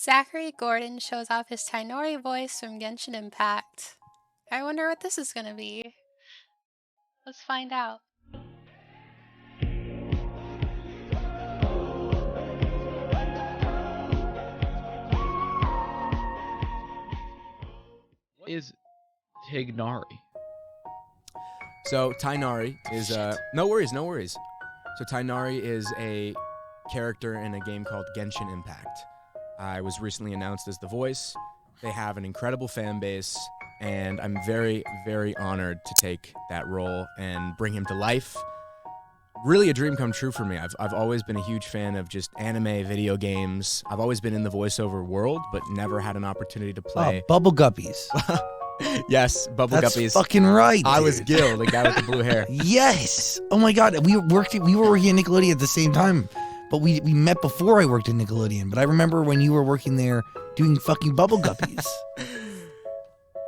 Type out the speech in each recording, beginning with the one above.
Zachary Gordon shows off his Tighnari voice from Genshin Impact. I wonder what this is gonna be. Let's find out. Is Tighnari? So Tighnari is no worries. So Tighnari is a character in a game called Genshin Impact. I was recently announced as the voice. They have an incredible fan base, and I'm very, very honored to take that role and bring him to life. Really a dream come true for me. I've always been a huge fan of just anime, video games. I've always been in the voiceover world, but never had an opportunity to play. Oh, Bubble Guppies. Yes, Bubble That's Guppies. fucking right. I dude. was Gil, the guy with the blue hair. Yes. Oh my god, we were working at Nickelodeon at the same time, but we met before I worked at Nickelodeon. But I remember when you were working there doing fucking Bubble Guppies.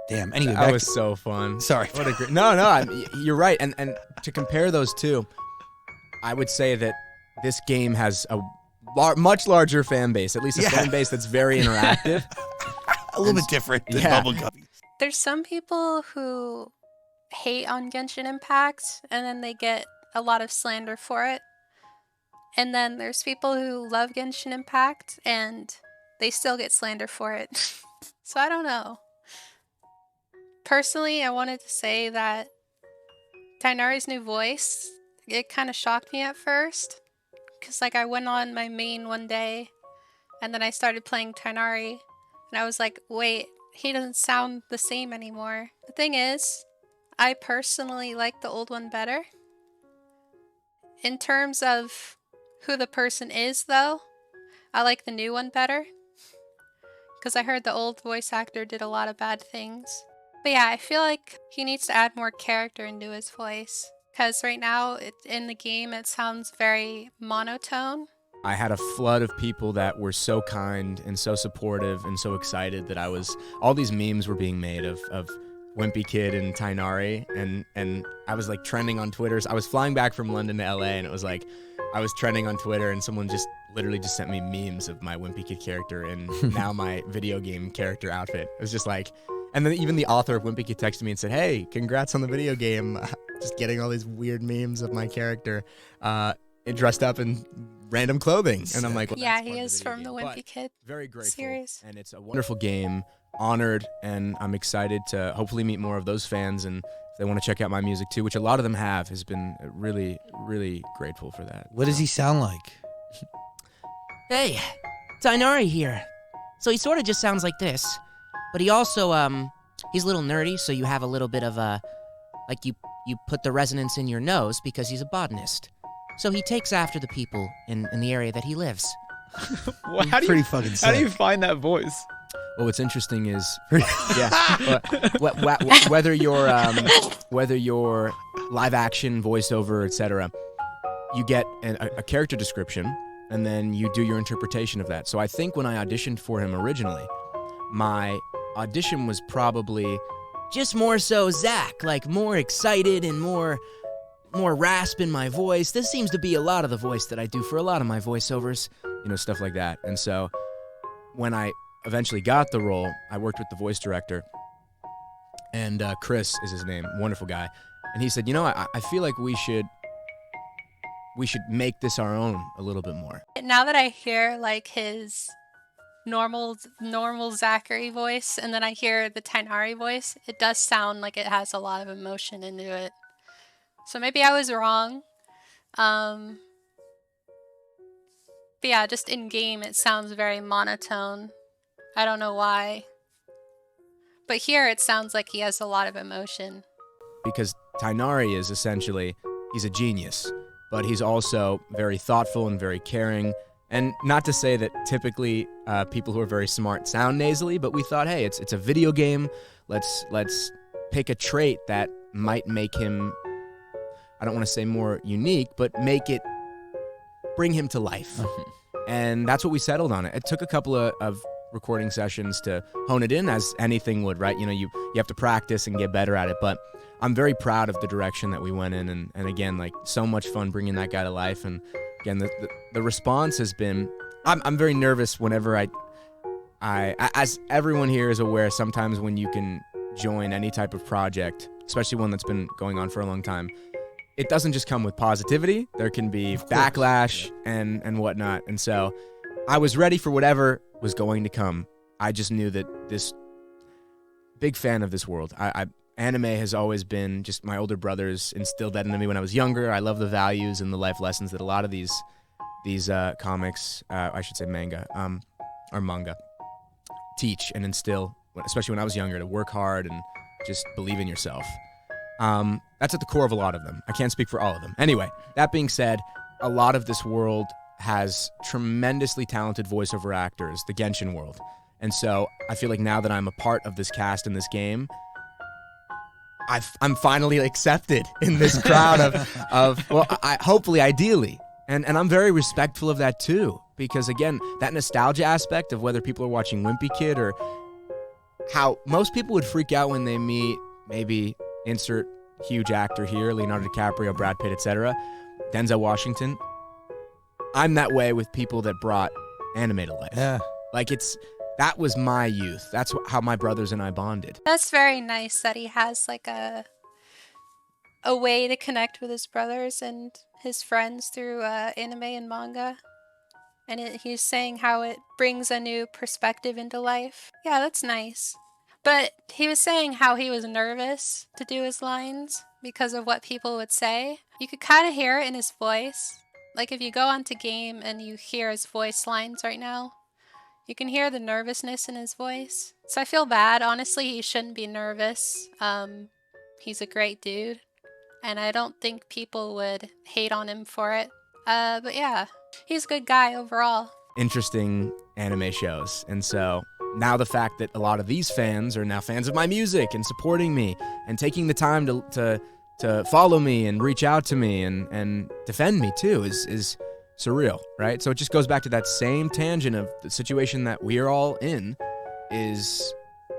Damn. Anyway, That was so fun. Sorry. What a great. No, you're right. And to compare those two, I would say that this game has a much larger fan base, at least a fan base that's very interactive. A little bit different than Bubble Guppies. There's some people who hate on Genshin Impact, and then they get a lot of slander for it. And then there's people who love Genshin Impact, and they still get slander for it. So I don't know. Personally, I wanted to say that Tighnari's new voice, it kind of shocked me at first. Because I went on my main one day, and then I started playing Tighnari, and I was like, wait, he doesn't sound the same anymore. The thing is, I personally like the old one better. In terms of who the person is, though, I like the new one better. Because I heard the old voice actor did a lot of bad things. But yeah, I feel like he needs to add more character into his voice. Because right now, in the game, it sounds very monotone. I had a flood of people that were so kind and so supportive and so excited that all these memes were being made of Wimpy Kid and Tighnari, and I was like trending on Twitter. So I was flying back from London to LA, and it was like I was trending on Twitter, and someone just literally just sent me memes of my Wimpy Kid character and now my video game character outfit. It was just like, and then even the author of Wimpy Kid texted me and said, "Hey, congrats on the video game." Just getting all these weird memes of my character dressed up in random clothing, and I'm like, well, yeah, he is from the Wimpy Kid very grateful series, and it's a wonderful game. Honored, and I'm excited to hopefully meet more of those fans, and if they want to check out my music too, which a lot of them have, has been really, really grateful for that. What does he sound like? Hey, Tighnari here. So he sort of just sounds like this, but he also, he's a little nerdy, so you have a little bit of like you put the resonance in your nose because he's a botanist. So he takes after the people in the area that he lives. Well, how do you find that voice? Well, what's interesting is, whether you're live action, voiceover, etc., you get a character description, and then you do your interpretation of that. So I think when I auditioned for him originally, my audition was probably just more so Zach, like more excited and more rasp in my voice. This seems to be a lot of the voice that I do for a lot of my voiceovers, stuff like that. And so when I eventually got the role, I worked with the voice director, and Chris is his name, wonderful guy, and he said, I feel like we should make this our own a little bit more. Now that I hear like his normal Zachary voice, and then I hear the Tighnari voice, it does sound like it has a lot of emotion into it. So maybe I was wrong. But yeah, just in game it sounds very monotone. I don't know why. But here it sounds like he has a lot of emotion. Because Tighnari is essentially, he's a genius, but he's also very thoughtful and very caring. And not to say that typically people who are very smart sound nasally, but we thought, hey, it's a video game. Let's pick a trait that might make him, I don't want to say more unique, but bring him to life. And that's what we settled on. It took a couple of recording sessions to hone it in, as anything would, right? You have to practice and get better at it, but I'm very proud of the direction that we went in, and again, like, so much fun bringing that guy to life. And again, the response has been, I'm very nervous whenever as everyone here is aware, sometimes when you can join any type of project, especially one that's been going on for a long time, it doesn't just come with positivity. There can be backlash and whatnot. And so I was ready for whatever was going to come. I just knew that this big fan of this world. Anime has always been just my older brothers instilled that into me when I was younger. I love the values and the life lessons that a lot of these comics, I should say manga, or manga, teach and instill, especially when I was younger, to work hard and just believe in yourself. That's at the core of a lot of them. I can't speak for all of them. Anyway, that being said, a lot of this world has tremendously talented voiceover actors, the Genshin world. And so I feel like now that I'm a part of this cast in this game, I'm finally accepted in this crowd of well, hopefully, ideally. And I'm very respectful of that too, because again, that nostalgia aspect of whether people are watching Wimpy Kid or how most people would freak out when they meet maybe insert huge actor here, Leonardo DiCaprio, Brad Pitt, etc., Denzel Washington. I'm that way with people that brought anime to life. Yeah. Like that was my youth. That's how my brothers and I bonded. That's very nice that he has like a way to connect with his brothers and his friends through anime and manga. And he's saying how it brings a new perspective into life. Yeah, that's nice. But he was saying how he was nervous to do his lines because of what people would say. You could kind of hear it in his voice. Like if you go onto game and you hear his voice lines right now, you can hear the nervousness in his voice. So I feel bad. Honestly, he shouldn't be nervous. He's a great dude. And I don't think people would hate on him for it. But yeah, he's a good guy overall. Interesting anime shows. And so now the fact that a lot of these fans are now fans of my music and supporting me and taking the time to follow me and reach out to me and defend me too is surreal, right? So it just goes back to that same tangent of the situation that we're all in is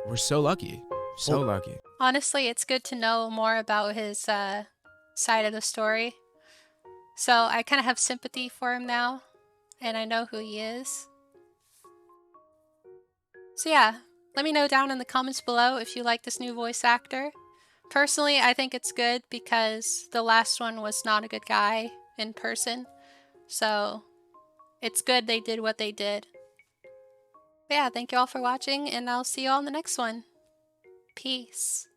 we're so lucky. So lucky. Honestly, it's good to know more about his side of the story. So I kind of have sympathy for him now, and I know who he is. So yeah, let me know down in the comments below if you like this new voice actor. Personally, I think it's good because the last one was not a good guy in person. So it's good they did what they did. But yeah, thank you all for watching, and I'll see you all in the next one. Peace.